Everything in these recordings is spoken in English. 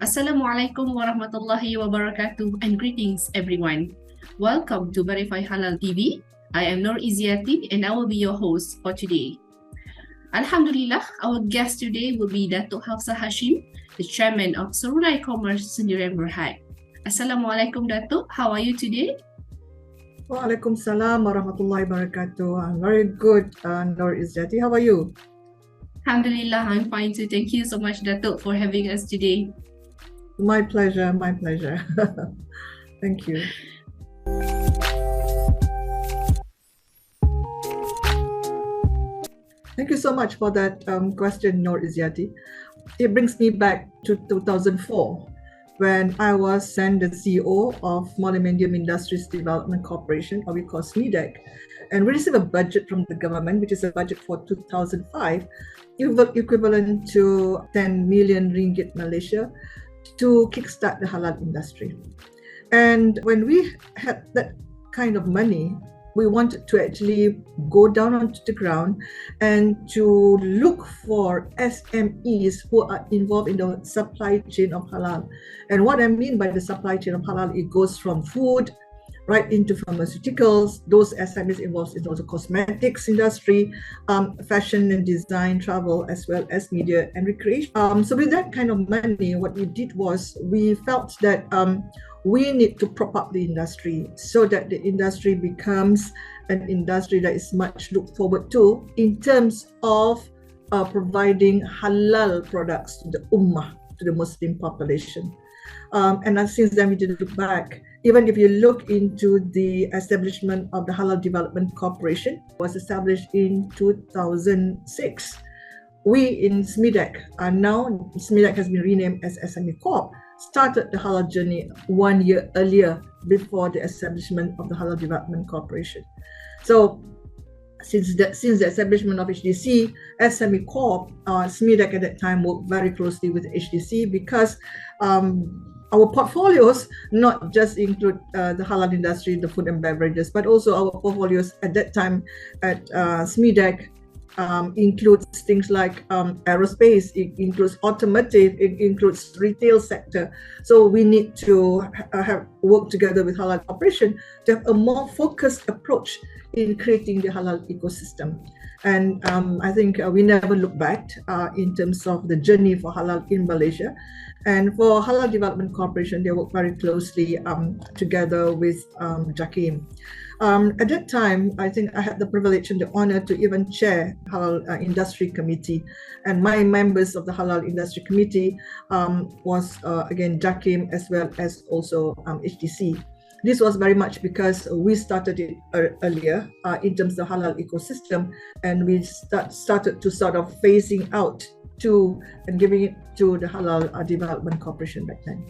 Assalamualaikum warahmatullahi wabarakatuh and greetings everyone. Welcome to Verify Halal TV. I am Nur Iziati and I will be your host for today. Alhamdulillah, our guest today will be Datuk Hafsah Hashim, the chairman of Serunai Commerce Sendirian Berhad. Assalamualaikum Datuk, how are you today? Waalaikumsalam warahmatullahi wabarakatuh. I'm very good, Nur Iziati. How are you? Alhamdulillah, I'm fine too. Thank you so much, Datuk, for having us today. My pleasure, my pleasure. Thank you. Thank you so much for that question, Nur Iziati. It brings me back to 2004 when I was then the CEO of Small and Medium Industries Development Corporation, or we call SMEDEC, and we received a budget from the government, which is a budget for 2005, equivalent to 10 million ringgit Malaysia, to kickstart the halal industry. And when we had that kind of money, we wanted to actually go down onto the ground and to look for SMEs who are involved in the supply chain of halal. And what I mean by the supply chain of halal, it goes from food right into pharmaceuticals. Those SMEs involved in the cosmetics industry, fashion and design, travel, as well as media and recreation. So with that kind of money, what we did was we felt that we need to prop up the industry so that the industry becomes an industry that is much looked forward to in terms of providing halal products to the ummah, to the Muslim population. And since then we didn't look back. Even if you look into the establishment of the Halal Development Corporation, it was established in 2006. We in SMEDEC are now, SMEDEC has been renamed as SME Corp, started the halal journey 1 year earlier before the establishment of the Halal Development Corporation. So since the establishment of HDC, SME Corp, SMEDEC at that time worked very closely with HDC because our portfolios not just include the halal industry, the food and beverages, but also our portfolios at that time at SMEDEC includes things like aerospace, it includes automotive, it includes retail sector. So we need to have work together with halal operation to have a more focused approach in creating the halal ecosystem. And I think we never look back in terms of the journey for halal in Malaysia. And for Halal Development Corporation, they work very closely together with Jakim. At that time, I think I had the privilege and the honor to even chair Halal Industry Committee. And my members of the Halal Industry Committee was again Jakim as well as also HDC. This was very much because we started it earlier in terms of halal ecosystem, and we started to sort of phasing out to and giving it to the Halal Development Corporation back then.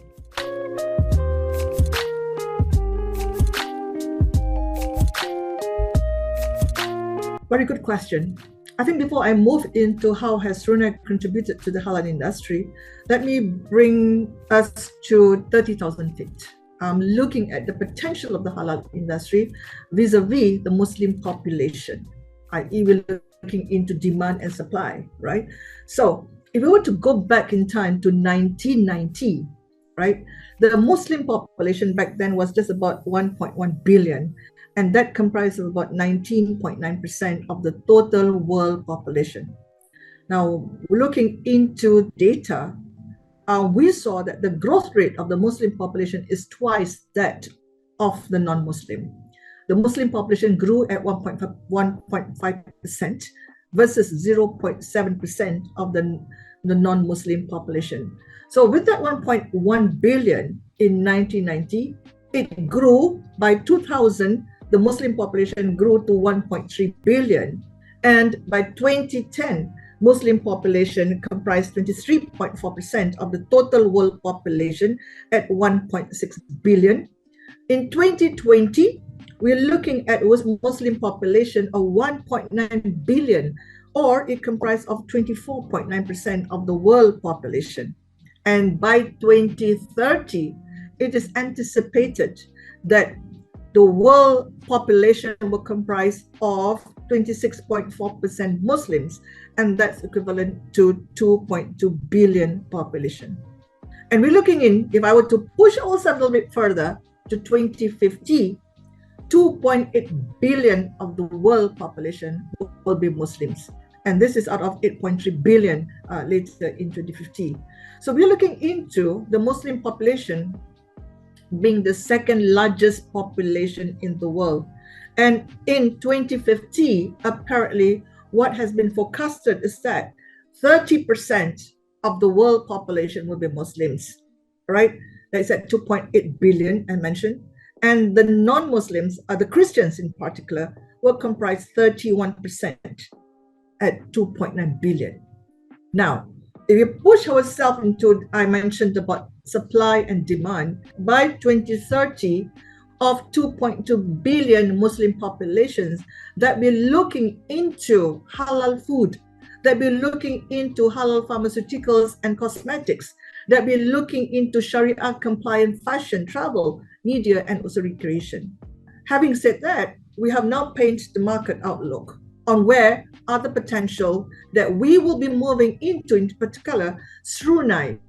Very good question. I think before I move into how has Serunai contributed to the halal industry, let me bring us to 30,000 feet. Looking at the potential of the halal industry vis-a-vis the Muslim population, i.e. we're looking into demand and supply, right? So if we were to go back in time to 1990, right, the Muslim population back then was just about 1.1 billion, and that comprised of about 19.9% of the total world population. Now, looking into data, we saw that the growth rate of the Muslim population is twice that of the non-Muslim. The Muslim population grew at 1.5% versus 0.7% of the non-Muslim population. So with that 1.1 billion in 1990, it grew by 2000, the Muslim population grew to 1.3 billion. And by 2010, Muslim population comprised 23.4% of the total world population at 1.6 billion. In 2020, we're looking at Muslim population of 1.9 billion, or it comprised of 24.9% of the world population. And by 2030, it is anticipated that the world population will comprise of 26.4% Muslims, and that's equivalent to 2.2 billion population. And we're looking in, if I were to push ourselves a little bit further to 2050, 2.8 billion of the world population will be Muslims. And this is out of 8.3 billion later in 2050. So we're looking into the Muslim population being the second largest population in the world. And in 2050, apparently, what has been forecasted is that 30% of the world population will be Muslims, right? That's at 2.8 billion, I mentioned. And the non-Muslims, the Christians in particular, will comprise 31% at 2.9 billion. Now, if you push ourselves into, I mentioned about supply and demand, by 2030, of 2.2 billion Muslim populations that we're looking into halal food, that we're looking into halal pharmaceuticals and cosmetics, that we're looking into Sharia compliant fashion, travel, media, and also recreation. Having said that, we have now painted the market outlook on where are the potential that we will be moving into, in particular, Serunai.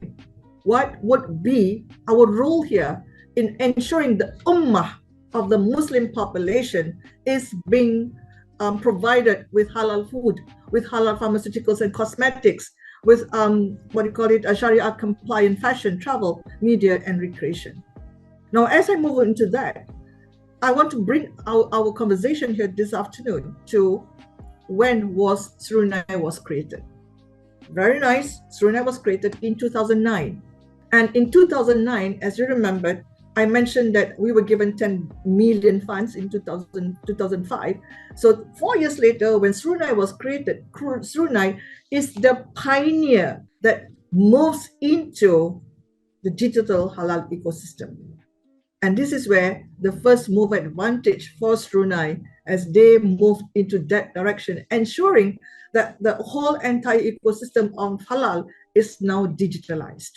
What would be our role here in ensuring the ummah of the Muslim population is being provided with halal food, with halal pharmaceuticals and cosmetics, with a Sharia compliant fashion, travel, media, and recreation. Now, as I move into that, I want to bring our conversation here this afternoon to when was Serunai was created. Very nice. Serunai was created in 2009. And in 2009, as you remember, I mentioned that we were given 10 million funds in 2005. So 4 years later, when Serunai was created, Serunai is the pioneer that moves into the digital halal ecosystem. And this is where the first mover advantage for Serunai as they move into that direction, ensuring that the whole entire ecosystem of halal is now digitalized.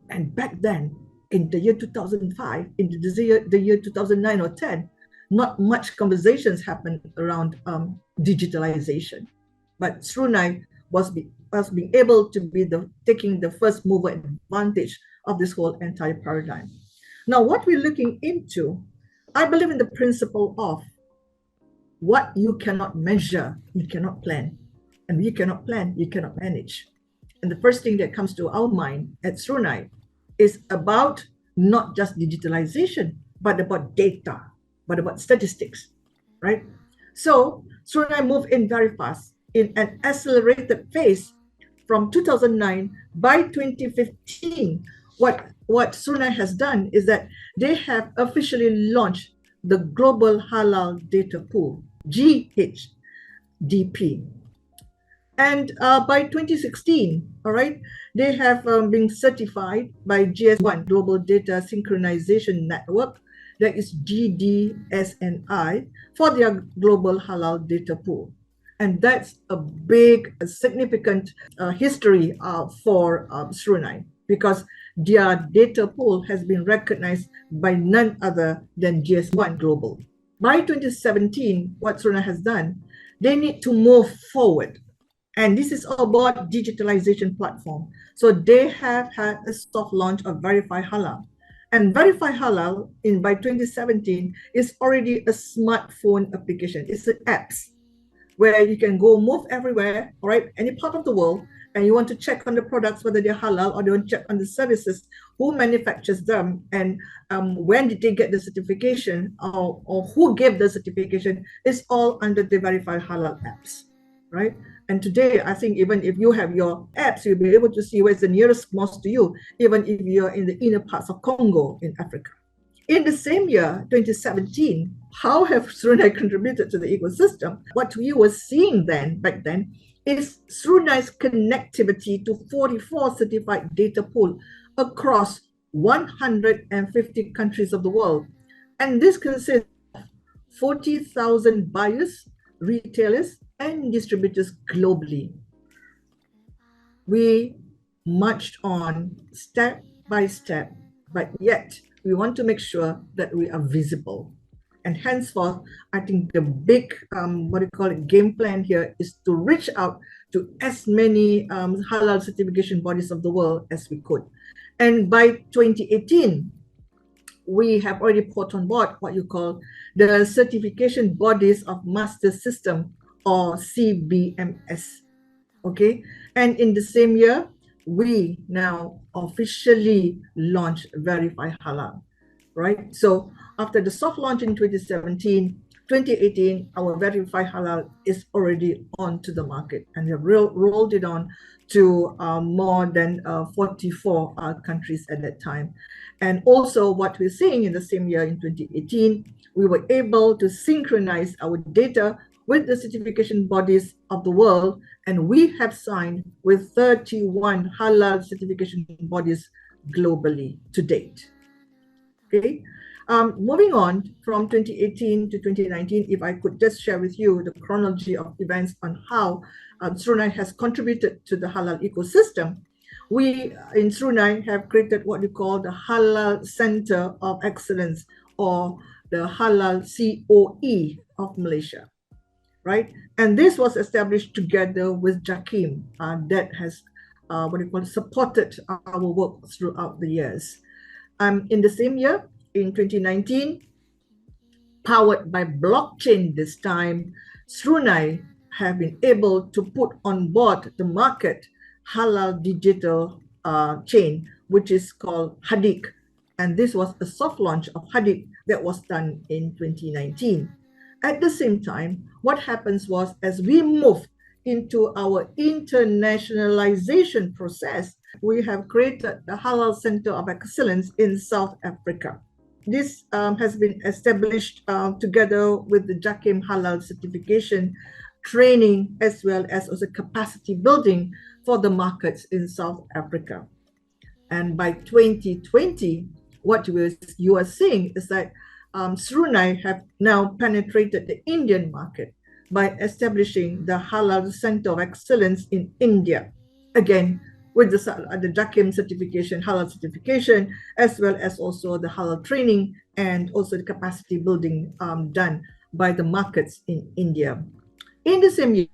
And back then, in the year 2005, in the year 2009 or 10, not much conversations happened around digitalization. But Serunai was being able to be taking the first mover advantage of this whole entire paradigm. Now, what we're looking into, I believe in the principle of what you cannot measure, you cannot plan. And you cannot plan, you cannot manage. And the first thing that comes to our mind at Serunai is about not just digitalization, but about data, but about statistics, right? So Serunai moved in very fast in an accelerated phase from 2009. By 2015, what Serunai has done is that they have officially launched the Global Halal Data Pool, GHDP. And by 2016, all right, they have been certified by GS1, Global Data Synchronization Network, that is GDSNI, for their Global Halal Data Pool. And that's a big, significant history for Serunai, because their data pool has been recognized by none other than GS1 Global. By 2017, what Serunai has done, they need to move forward. And this is about digitalization platform. So they have had a soft launch of Verify Halal. And Verify Halal by 2017 is already a smartphone application. It's an apps where you can go move everywhere, all right, any part of the world, and you want to check on the products, whether they're halal, or you want to check on the services, who manufactures them, and when did they get the certification, or who gave the certification, is all under the Verify Halal apps, right? And today, I think even if you have your apps, you'll be able to see where's the nearest mosque to you, even if you're in the inner parts of Congo in Africa. In the same year, 2017, how have Serunai contributed to the ecosystem? What we were seeing back then, is Serunai's connectivity to 44 certified data pool across 150 countries of the world. And this consists of 40,000 buyers, retailers, and distributors globally. We marched on step by step, but yet we want to make sure that we are visible. And henceforth, I think the big, game plan here is to reach out to as many halal certification bodies of the world as we could. And by 2018, we have already put on board what you call the certification bodies of master system, or CBMS. Okay, and in the same year, we now officially launch Verify Halal, right? So after the soft launch in 2017, 2018, our Verify Halal is already onto the market, and we have rolled it on to more than 44 countries at that time. And also what we're seeing in the same year in 2018, we were able to synchronize our data with the certification bodies of the world, and we have signed with 31 halal certification bodies globally to date. Okay, moving on from 2018 to 2019, if I could just share with you the chronology of events on how Serunai has contributed to the halal ecosystem. We in Serunai have created what we call the Halal Center of Excellence, or the Halal COE of Malaysia, right? And this was established together with JAKIM, that has supported our work throughout the years. In the same year, in 2019, powered by blockchain this time, Serunai have been able to put on board the market halal digital chain, which is called Hadik. And this was a soft launch of Hadik that was done in 2019. At the same time, what happens was, as we moved into our internationalization process, we have created the Halal Center of Excellence in South Africa. This has been established together with the JAKIM Halal certification training, as well as also capacity building for the markets in South Africa. And by 2020, what you are seeing is that Serunai have now penetrated the Indian market by establishing the Halal Center of Excellence in India, again with the JAKIM certification, Halal certification, as well as also the Halal training and also the capacity building done by the markets in India. In the same year,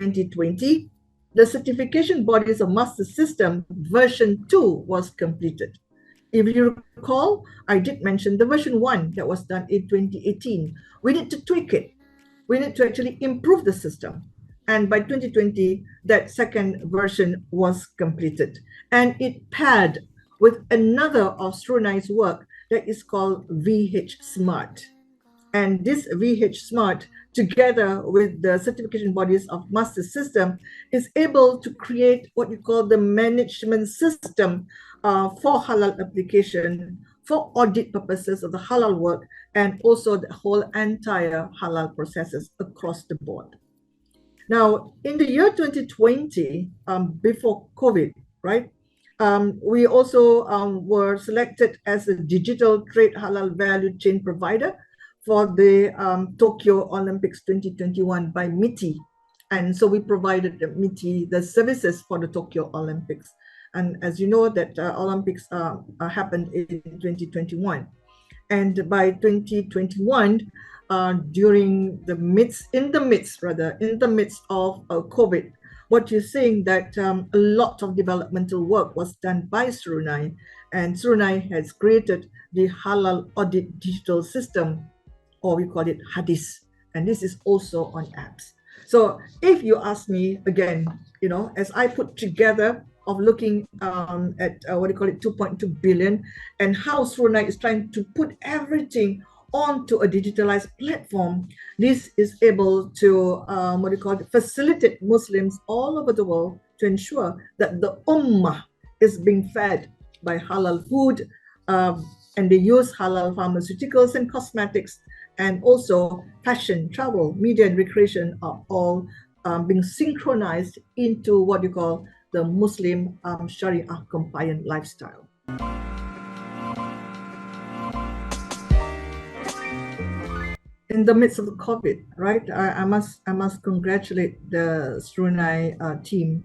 2020, the certification bodies of Master System version 2 was completed. If you recall, I did mention the version 1 that was done in 2018. We need to tweak it. We need to actually improve the system. And by 2020, that second version was completed. And it paired with another of Serunai's work that is called VH Smart. And this VH Smart, together with the certification bodies of Master System, is able to create what you call the management system for halal application, for audit purposes of the halal work, and also the whole entire halal processes across the board. Now, in the year 2020, before COVID, right, we also were selected as a digital trade halal value chain provider for the Tokyo Olympics 2021 by MITI. And so we provided the MITI the services for the Tokyo Olympics. And as you know, that Olympics happened in 2021. And by 2021, in the midst of COVID, what you're seeing that a lot of developmental work was done by Serunai, and Serunai has created the Halal Audit Digital System, or we call it Hadis, and this is also on apps. So if you ask me again, as I put together of looking at 2.2 billion, and how Serunai is trying to put everything onto a digitalized platform, this is able to facilitate Muslims all over the world to ensure that the ummah is being fed by halal food, and they use halal pharmaceuticals and cosmetics, and also fashion, travel, media, and recreation are all being synchronized into what you call the Muslim Sharia compliant lifestyle. In the midst of the COVID, right, I must congratulate the Serunai team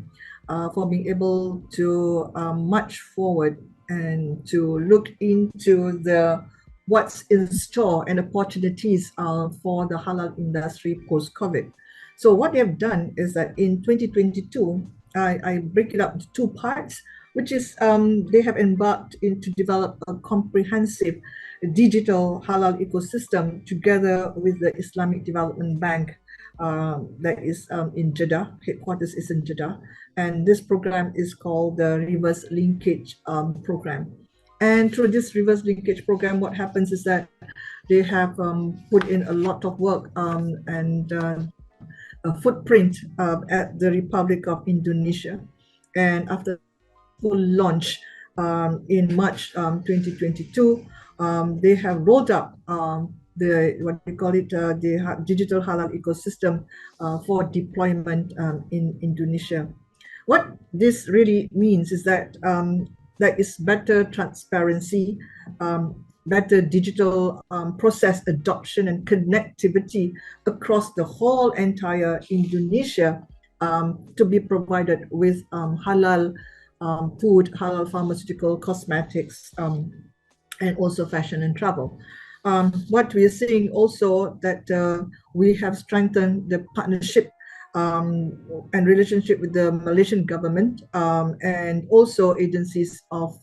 for being able to march forward and to look into the what's in store and opportunities for the halal industry post-COVID. So what they have done is that in 2022, I break it up into two parts, which is they have embarked to develop a comprehensive digital halal ecosystem together with the Islamic Development Bank that is in Jeddah, headquarters is in Jeddah. And this program is called the Reverse Linkage Program. And through this reverse linkage program, what happens is that they have put in a lot of work and a footprint at the Republic of Indonesia. And after full launch in March 2022, they have rolled up the what we call it the digital halal ecosystem for deployment in Indonesia. What this really means is that there is better transparency, better digital process adoption and connectivity across the whole entire Indonesia to be provided with halal food, halal pharmaceutical, cosmetics, and also fashion and travel. What we are seeing also that we have strengthened the partnership and relationship with the Malaysian government and also agencies of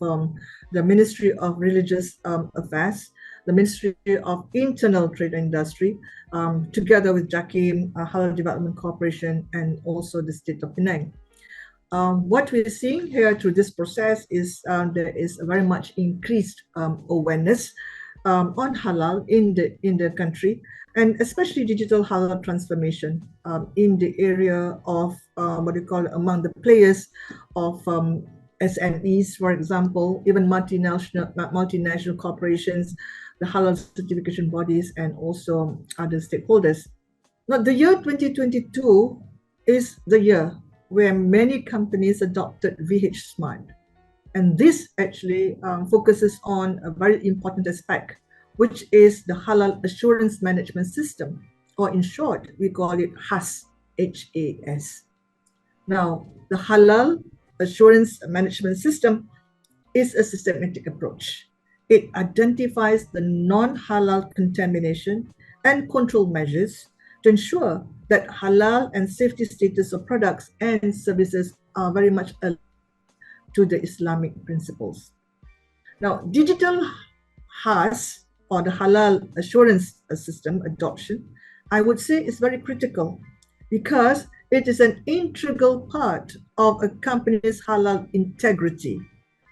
the Ministry of Religious Affairs, the Ministry of Internal Trade and Industry, together with JAKIM, Halal Development Corporation, and also the State of Penang. What we're seeing here through this process is there is a very much increased awareness on halal in the country, and especially digital halal transformation in the area of what we call among the players of SMEs, for example, even multinational corporations, the halal certification bodies, and also other stakeholders. Now, the year 2022 is the year where many companies adopted VH Smart. And this actually focuses on a very important aspect, which is the Halal Assurance Management System, or in short, we call it HAS, H-A-S. Now, the Halal Assurance Management System is a systematic approach. It identifies the non-halal contamination and control measures to ensure that halal and safety status of products and services are very much aligned to the Islamic principles. Now, digital HAS, or the Halal Assurance System adoption, I would say is very critical because it is an integral part of a company's halal integrity,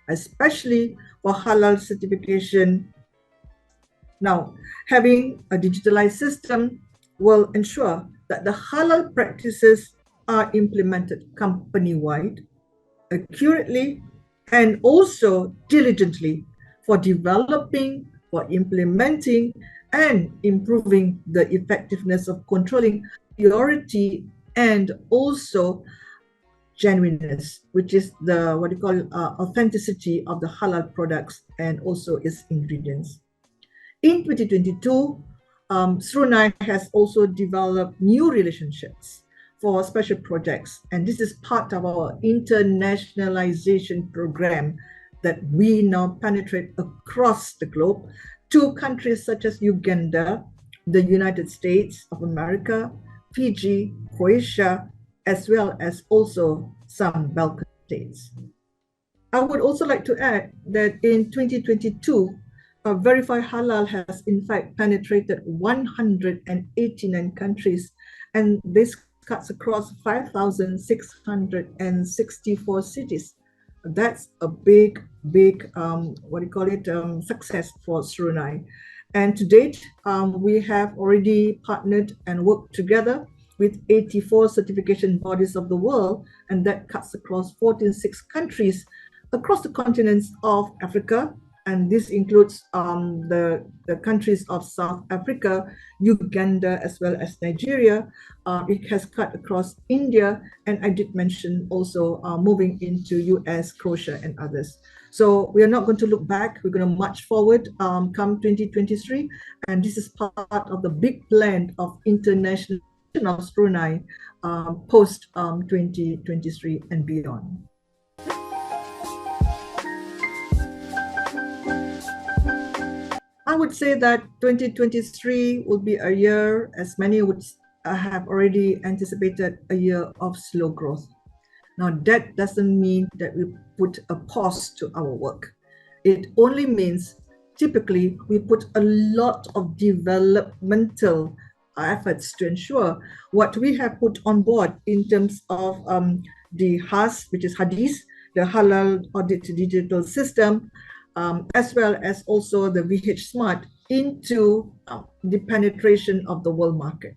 especially for halal certification. Now, having a digitalized system will ensure that the halal practices are implemented company-wide, accurately, and also diligently for developing, for implementing, and improving the effectiveness of controlling purity and also genuineness, which is the what you call authenticity of the halal products and also its ingredients. In 2022, Serunai has also developed new relationships for special projects, and this is part of our internationalization program that we now penetrate across the globe to countries such as Uganda, the United States of America, Fiji, Croatia, as well as also some Balkan states. I would also like to add that in 2022, Verify Halal has in fact penetrated 189 countries, and this cuts across 5,664 cities. That's a big success for Serunai. And to date, we have already partnered and worked together with 84 certification bodies of the world, and that cuts across 46 countries across the continents of Africa, and this includes the countries of South Africa, Uganda, as well as Nigeria. It has cut across India, and I did mention also moving into US, Croatia, and others. So we are not going to look back. We're going to march forward come 2023, and this is part of the big plan of international of Serunai post 2023 and beyond. I would say that 2023 will be a year, as many would have already anticipated, a year of slow growth. Now, that doesn't mean that we put a pause to our work. It only means typically we put a lot of developmental efforts to ensure what we have put on board in terms of the HAS, which is Hadith, the Halal Audit Digital System, as well as also the VH Smart into the penetration of the world market.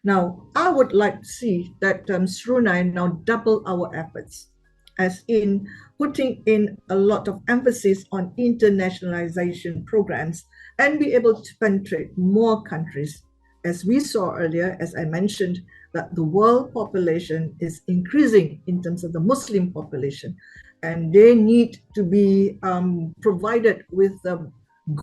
Now, I would like to see that Serunai now double our efforts, as in putting in a lot of emphasis on internationalization programs and be able to penetrate more countries. As we saw earlier, as I mentioned, that the world population is increasing in terms of the Muslim population, and they need to be provided with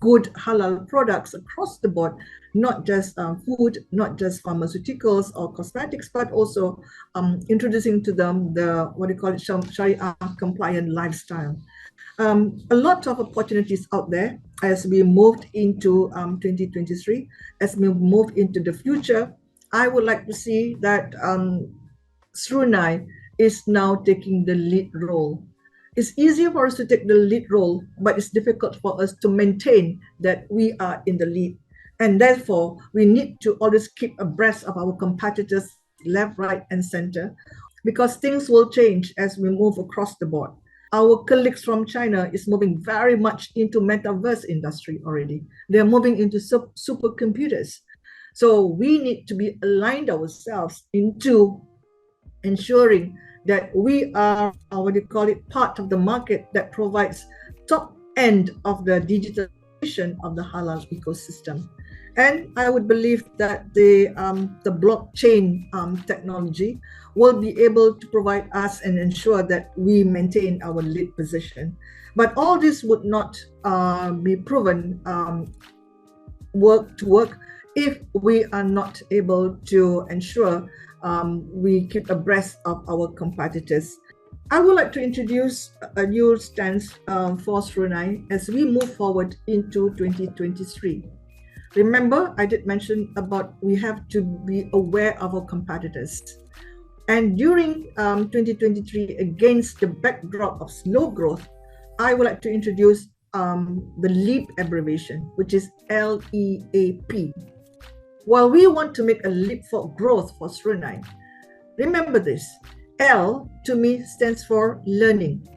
good halal products across the board, not just food, not just pharmaceuticals or cosmetics, but also introducing to them the, what do you call it, Sharia compliant lifestyle. A lot of opportunities out there as we moved into 2023, as we move into the future. I would like to see that Serunai is now taking the lead role. It's easier for us to take the lead role, but it's difficult for us to maintain that we are in the lead. And therefore, we need to always keep abreast of our competitors left, right, and center, because things will change as we move across the board. Our colleagues from China is moving very much into metaverse industry already. They're moving into supercomputers. So we need to be aligned ourselves into ensuring that we are, what do you call it, part of the market that provides top end of the digitalization of the halal ecosystem. And I would believe that the blockchain technology will be able to provide us and ensure that we maintain our lead position. But all this would not be proven work if we are not able to ensure we keep abreast of our competitors. I would like to introduce a new stance for Serunai as we move forward into 2023. Remember, I did mention about we have to be aware of our competitors. And during 2023, against the backdrop of slow growth, I would like to introduce the LEAP abbreviation, which is LEAP. While we want to make a leap for growth for Serunai, remember this, L to me stands for learning.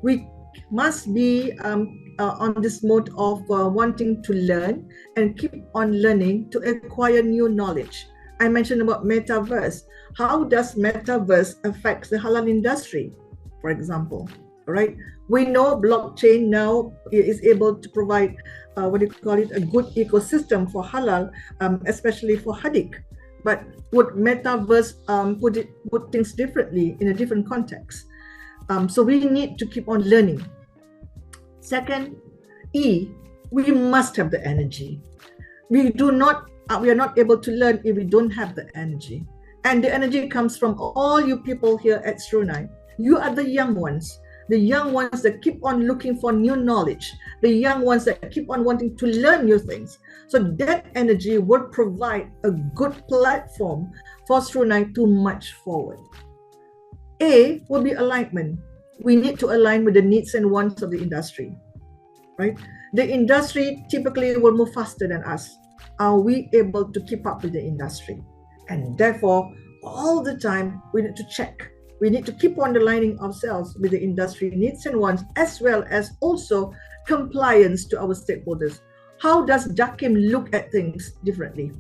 We must be on this mode of wanting to learn and keep on learning to acquire new knowledge. I mentioned about metaverse. How does metaverse affect the halal industry, for example? Right? We know blockchain now is able to provide a good ecosystem for halal, especially for hadith. But would metaverse put things differently in a different context? So we need to keep on learning. Second, E, we must have the energy. We are not able to learn if we don't have the energy. And the energy comes from all you people here at Serunai. You are the young ones that keep on looking for new knowledge, the young ones that keep on wanting to learn new things. So that energy will provide a good platform for Serunai to march forward. A will be alignment. We need to align with the needs and wants of the industry, right? The industry typically will move faster than us. Are we able to keep up with the industry? And therefore, all the time, we need to check. We need to keep on aligning ourselves with the industry needs and wants, as well as also compliance to our stakeholders. How does JAKIM look at things differently,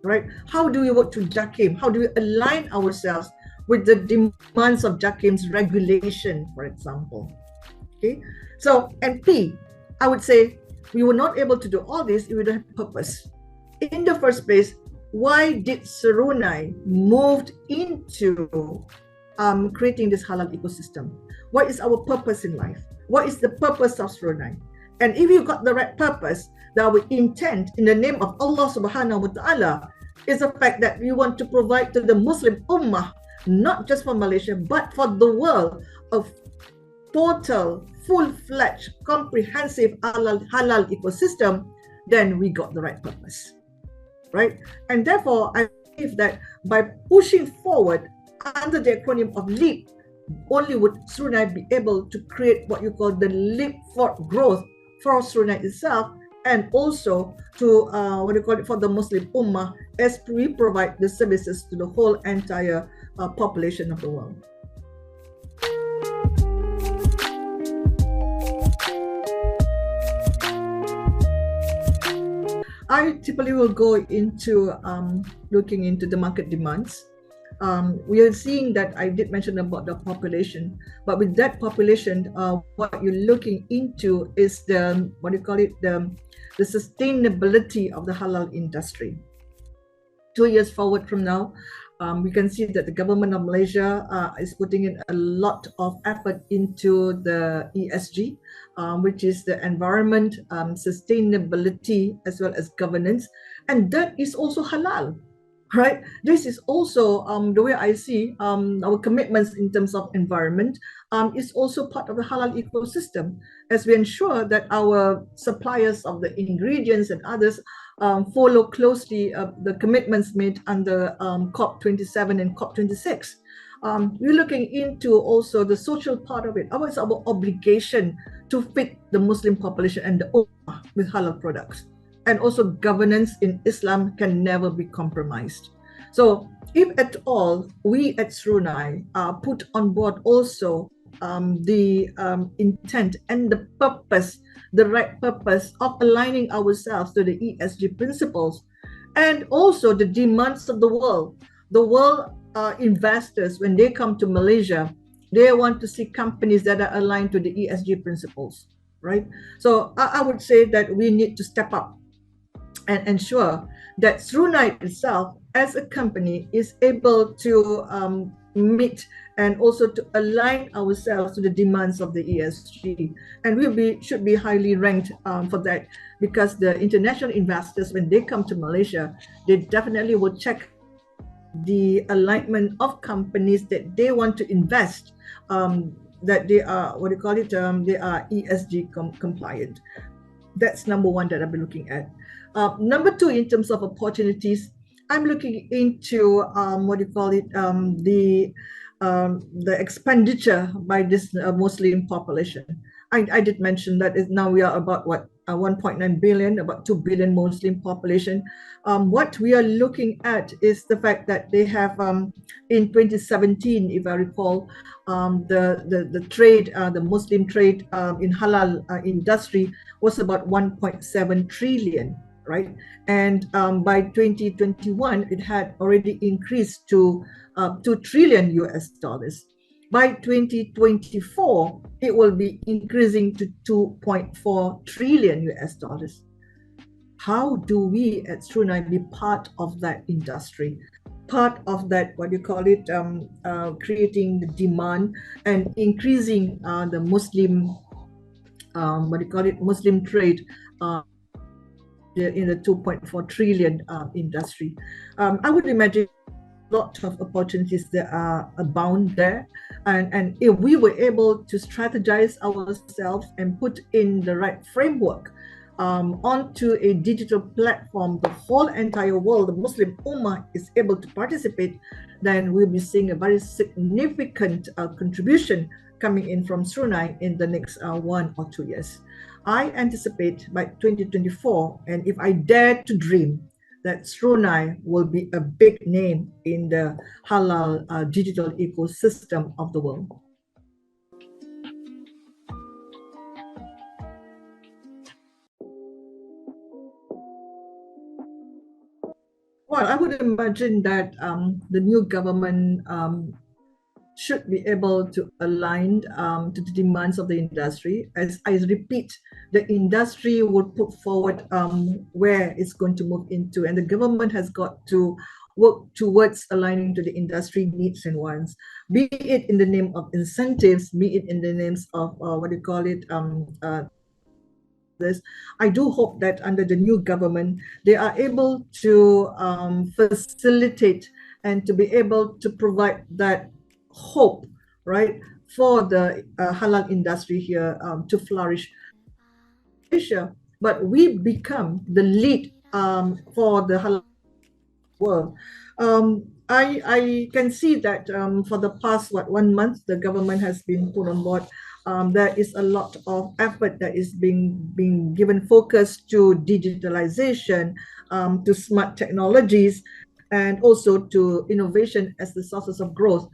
right? How do we work to JAKIM? How do we align ourselves with the demands of JAKIM's regulation, for example? Okay, so, and P, I would say we were not able to do all this if we don't have purpose. In the first place, why did Serunai moved into creating this halal ecosystem? What is our purpose in life? What is the purpose of Serunai? And if you got the right purpose, that our intent in the name of Allah subhanahu wa ta'ala is the fact that we want to provide to the Muslim ummah, not just for Malaysia, but for the world, a total, full-fledged, comprehensive halal ecosystem. then we got the right purpose, right? And therefore, I believe that by pushing forward under the acronym of LEAP, only would Serunai be able to create what you call the leap for growth for Serunai itself, and also to for the Muslim Ummah, as we provide the services to the whole entire population of the world. I typically will go into looking into the market demands. We are seeing that I did mention about the population, but with that population, what you're looking into is the the sustainability of the halal industry. 2 years forward from now, we can see that the government of Malaysia is putting in a lot of effort into the ESG, which is the environment, sustainability, as well as governance, and that is also halal. Right. This is also the way I see our commitments in terms of environment is also part of the halal ecosystem, as we ensure that our suppliers of the ingredients and others follow closely the commitments made under COP27 and COP26. We're looking into also the social part of it. It's our obligation to feed the Muslim population and the Ummah with halal products. And also governance in Islam can never be compromised. So if at all we at Serunai put on board also the intent and the purpose, the right purpose of aligning ourselves to the ESG principles, and also the demands of the world investors, when they come to Malaysia, they want to see companies that are aligned to the ESG principles, right? So I would say that we need to step up and ensure that Serunai itself as a company is able to meet and also to align ourselves to the demands of the ESG. And should be highly ranked for that, because the international investors, when they come to Malaysia, they definitely will check the alignment of companies that they want to invest, that they are, they are ESG compliant. That's number one that I'll be looking at. Number two, in terms of opportunities, I'm looking into the expenditure by this Muslim population. I did mention that now we are about 1.9 billion, about 2 billion Muslim population. What we are looking at is the fact that they have in 2017, if I recall, the trade, the Muslim trade in halal industry was about 1.7 trillion. Right, and by 2021, it had already increased to 2 trillion US dollars. By 2024, it will be increasing to 2.4 trillion US dollars. How do we at Serunai be part of that industry? Part of that, creating the demand and increasing the Muslim, Muslim trade in the 2.4 trillion industry. I would imagine a lot of opportunities that are abound there. And if we were able to strategize ourselves and put in the right framework onto a digital platform, the whole entire world, the Muslim Ummah is able to participate, then we'll be seeing a very significant contribution coming in from Serunai in the next 1 or 2 years. I anticipate by 2024, and if I dare to dream, that Serunai will be a big name in the halal digital ecosystem of the world. Well, I would imagine that the new government should be able to align to the demands of the industry. As I repeat, the industry will put forward where it's going to move into, and the government has got to work towards aligning to the industry needs and wants, be it in the name of incentives, be it in the names of this. I do hope that under the new government, they are able to facilitate and to be able to provide that hope, right, for the halal industry here to flourish. Malaysia but we become the lead for the halal world. I can see that for the past 1 month, the government has been put on board. There is a lot of effort that is being given focus to digitalization, to smart technologies, and also to innovation as the sources of growth.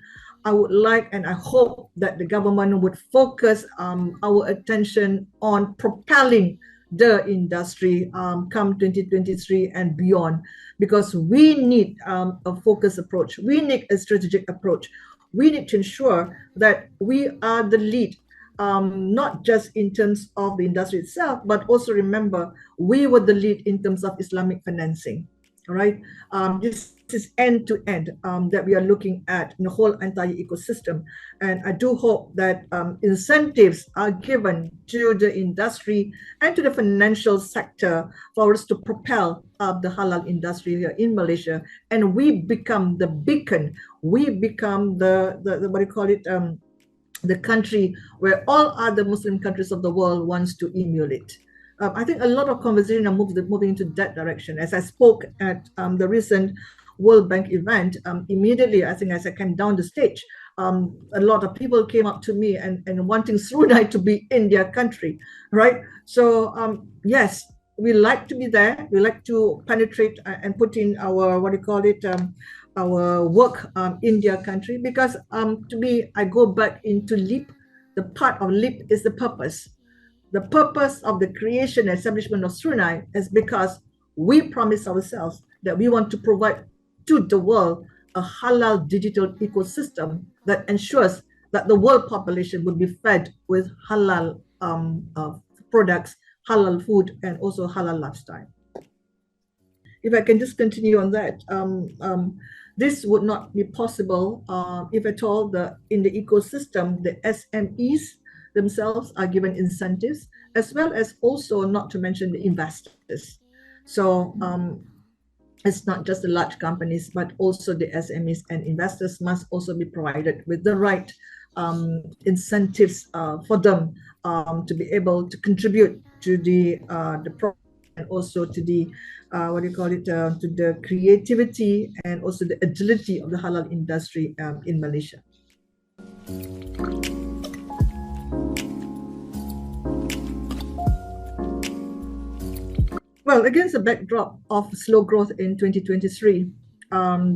I would like and I hope that the government would focus our attention on propelling the industry come 2023 and beyond, because we need a focused approach. We need a strategic approach. We need to ensure that we are the lead, not just in terms of the industry itself, but also remember, we were the lead in terms of Islamic financing. All right. This is end to end that we are looking at in the whole entire ecosystem. And I do hope that incentives are given to the industry and to the financial sector for us to propel the halal industry here in Malaysia. And we become the beacon. We become the what do you call it? The country where all other Muslim countries of the world wants to emulate. I think a lot of conversation are moving into that direction. As I spoke at the recent World Bank event, immediately, I think as I came down the stage, a lot of people came up to me and wanting Serunai to be in their country, right? So yes, we like to be there. We like to penetrate and put in our, what do you call it, our work in their country, because to me, I go back into LEAP. The part of LEAP is the purpose. The purpose of the creation and establishment of Serunai is because we promise ourselves that we want to provide to the world a halal digital ecosystem that ensures that the world population would be fed with halal products, halal food, and also halal lifestyle. If I can just continue on that, this would not be possible if at all in the ecosystem, the SMEs themselves are given incentives, as well as also not to mention the investors. So it's not just the large companies, but also the SMEs and investors must also be provided with the right incentives for them to be able to contribute to the program, and also to the what do you call it, to the creativity and also the agility of the halal industry in Malaysia. Well, against the backdrop of slow growth in 2023,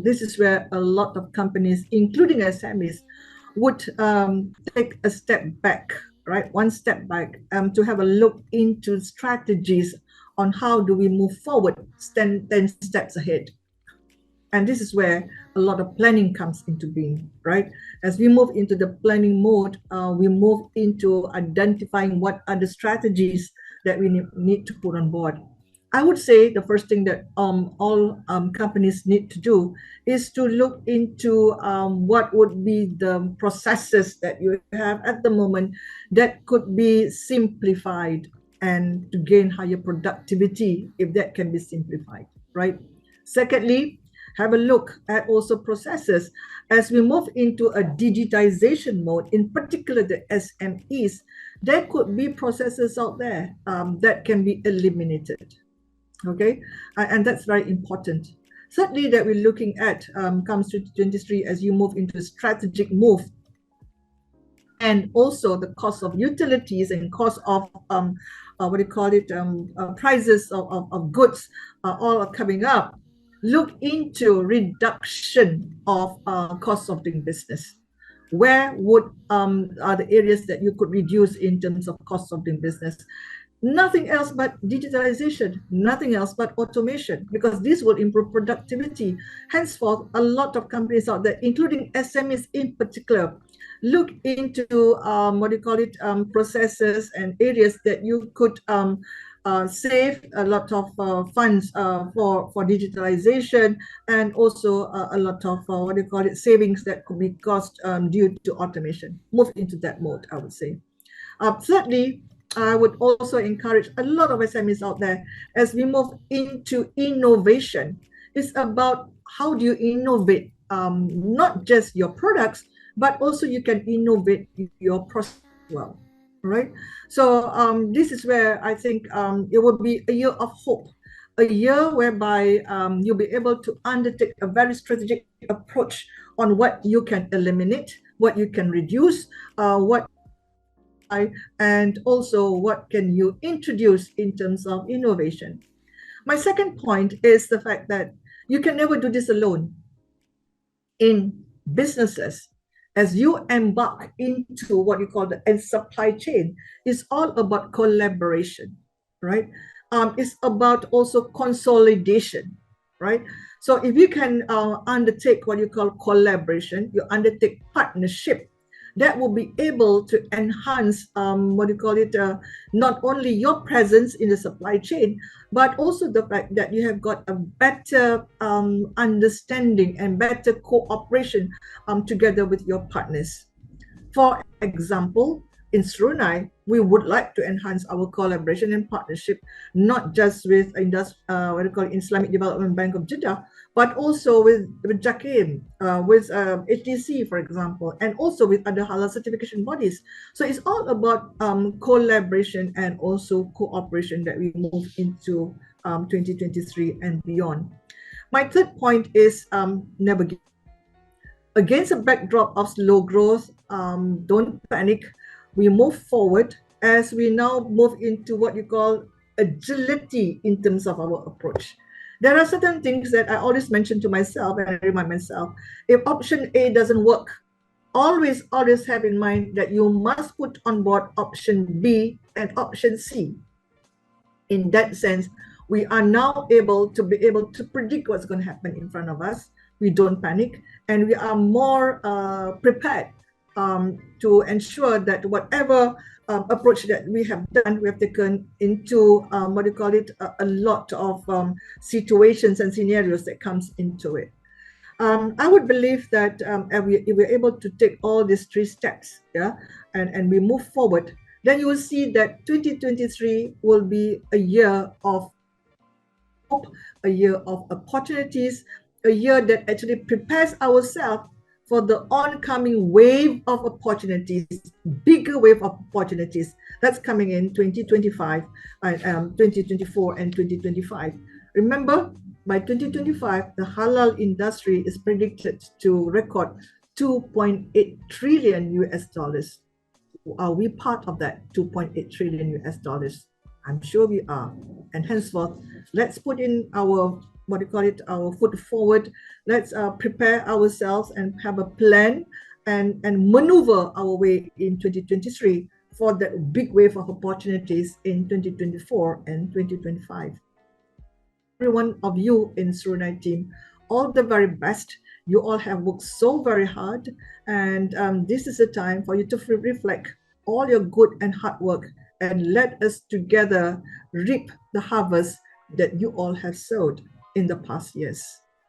this is where a lot of companies, including SMEs, would take a step back, right? One step back to have a look into strategies on how do we move forward 10 steps ahead. And this is where a lot of planning comes into being, right? As we move into the planning mode, we move into identifying what are the strategies that we need to put on board. I would say the first thing that all companies need to do is to look into what would be the processes that you have at the moment that could be simplified, and to gain higher productivity if that can be simplified, right? Secondly, have a look at also processes. As we move into a digitization mode, in particular the SMEs, there could be processes out there that can be eliminated. Okay, and that's very important. Certainly that we're looking at comes to 2023 as you move into a strategic move, and also the cost of utilities and cost of what do you call it, prices of goods all are coming up. Look into reduction of cost of doing business. Where would are the areas that you could reduce in terms of cost of doing business? Nothing else but digitalization, nothing else but automation, because this will improve productivity. Henceforth, a lot of companies out there, including SMEs in particular, look into what do you call it, processes and areas that you could save a lot of funds for digitalization, and also a lot of what do you call it, savings that could be cost due to automation. Move into that mode, I would say. Thirdly, I would also encourage a lot of SMEs out there, as we move into innovation. It's about how do you innovate, not just your products, but also you can innovate your process as well, right? So this is where I think it will be a year of hope, a year whereby you'll be able to undertake a very strategic approach on what you can eliminate, what you can reduce, and also what can you introduce in terms of innovation. My second point is the fact that you can never do this alone. In businesses, as you embark into what you call the supply chain, it's all about collaboration, right? It's about also consolidation, right? So if you can undertake what you call collaboration, you undertake partnership, that will be able to enhance not only your presence in the supply chain, but also the fact that you have got a better understanding and better cooperation together with your partners. For example, in Serunai, we would like to enhance our collaboration and partnership, not just with Islamic Development Bank of Jeddah, but also with JAKIM, with HDC, for example, and also with other halal certification bodies. So it's all about collaboration and also cooperation that we move into 2023 and beyond. My third point is never give. Against a backdrop of slow growth, don't panic. We move forward as we now move into what you call agility in terms of our approach. There are certain things that I always mention to myself and I remind myself, if option A doesn't work, always have in mind that you must put on board option B and option C. In that sense, we are now able to predict what's going to happen in front of us. We don't panic, and we are more prepared to ensure that whatever approach that we have done, we have taken into a lot of situations and scenarios that comes into it. I would believe that if we're able to take all these three steps, and we move forward, then you will see that 2023 will be a year of hope, a year of opportunities, a year that actually prepares ourselves for the oncoming wave of opportunities, bigger wave of opportunities that's coming in 2025, 2024 and 2025. Remember, by 2025, the halal industry is predicted to record 2.8 trillion US dollars. Are we part of that 2.8 trillion US dollars? I'm sure we are. And henceforth, let's put in our our foot forward. Let's prepare ourselves and have a plan and maneuver our way in 2023 for that big wave of opportunities in 2024 and 2025. Every one of you in Serunai team, all the very best. You all have worked so very hard, and this is a time for you to reflect all your good and hard work, and let us together reap the harvest that you all have sowed in the past years.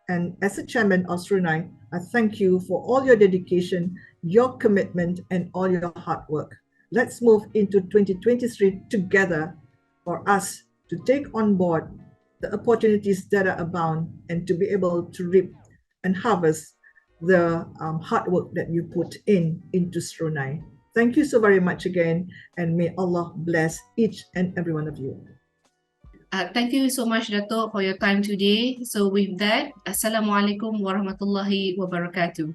And as a chairman of Serunai, I thank you for all your dedication, your commitment, and all your hard work. Let's move into 2023 together for us to take on board the opportunities that are abound and to be able to reap and harvest the hard work that you put into Serunai. Thank you so very much again, and may Allah bless each and every one of you. Thank you so much, Dato, for your time today. So with that, Assalamualaikum warahmatullahi wabarakatuh.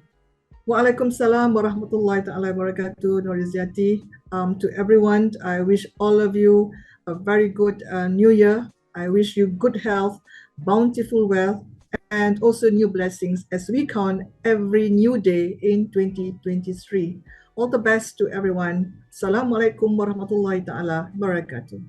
Waalaikumsalam warahmatullahi ta'ala wabarakatuh, Noriziati. To everyone, I wish all of you a very good new year. I wish you good health, bountiful wealth, and also new blessings as we count every new day in 2023. All the best to everyone. Assalamualaikum warahmatullahi ta'ala wabarakatuh.